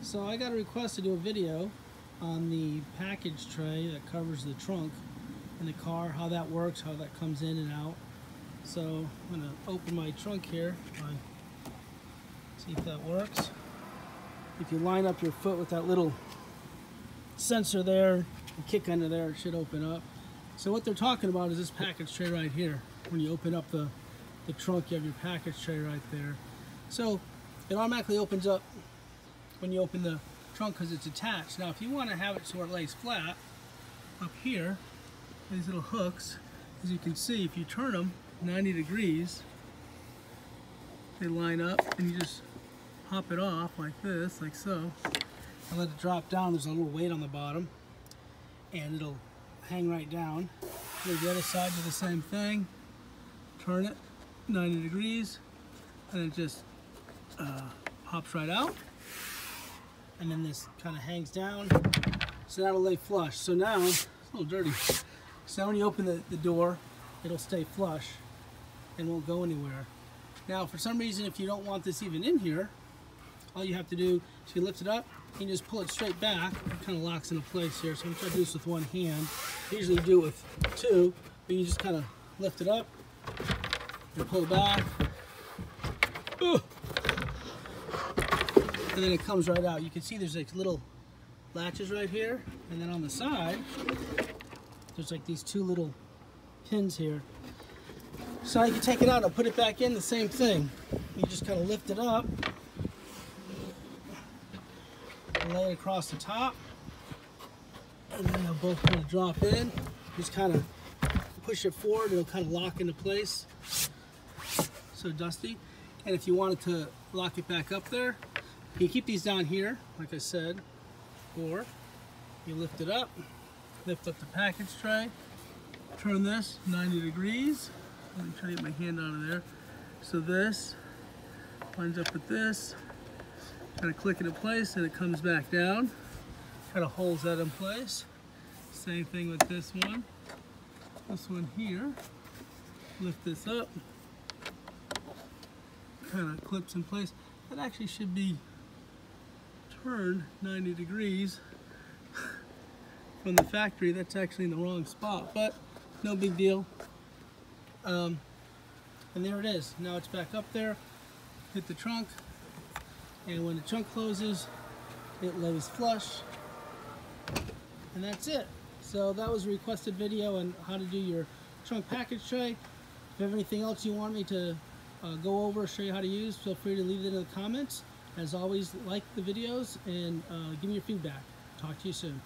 So I got a request to do a video on the package tray that covers the trunk in the car, how that works, how that comes in and out. So I'm going to open my trunk here, see if that works. If you line up your foot with that little sensor there and kick under there, it should open up. So what they're talking about is this package tray right here. When you open up the trunk, you have your package tray right there. So it automatically opens up when you open the trunk because it's attached. Now if you want to have it so it lays flat, up here, these little hooks, as you can see, if you turn them 90 degrees, they line up and you just pop it off like this, like so, and let it drop down. There's a little weight on the bottom and it'll hang right down. The other side do the same thing, turn it 90 degrees and it just pops right out, and then this kind of hangs down, so that'll lay flush. So now, it's a little dirty, so now when you open the door, it'll stay flush and won't go anywhere. Now for some reason, if you don't want this even in here, all you have to do is you lift it up, you just pull it straight back. It kind of locks into place here, so I'm trying to do this with one hand. I usually do it with two, but you just kind of lift it up and pull it back. Ooh. And then it comes right out. You can see there's like little latches right here, and then on the side there's like these two little pins here. So now you can take it out and put it back in, the same thing. You just kind of lift it up and lay it across the top, and then they'll both kind of drop in. Just kind of push it forward, it'll kind of lock into place. So dusty. And if you wanted to lock it back up there, you keep these down here, like I said, or you lift it up, lift up the package tray, turn this 90 degrees. Let me try to get my hand out of there. So this lines up with this, kind of click it in place, and it comes back down, kind of holds that in place. Same thing with this one. This one here, lift this up, kind of clips in place. That actually should be turned 90 degrees from the factory. That's actually in the wrong spot, but no big deal. And there it is. Now it's back up there. Hit the trunk, and when the trunk closes, it lays flush, and that's it. So that was a requested video on how to do your trunk package tray. If you have anything else you want me to go over, show you how to use, feel free to leave it in the comments. As always, like the videos and give me your feedback. Talk to you soon.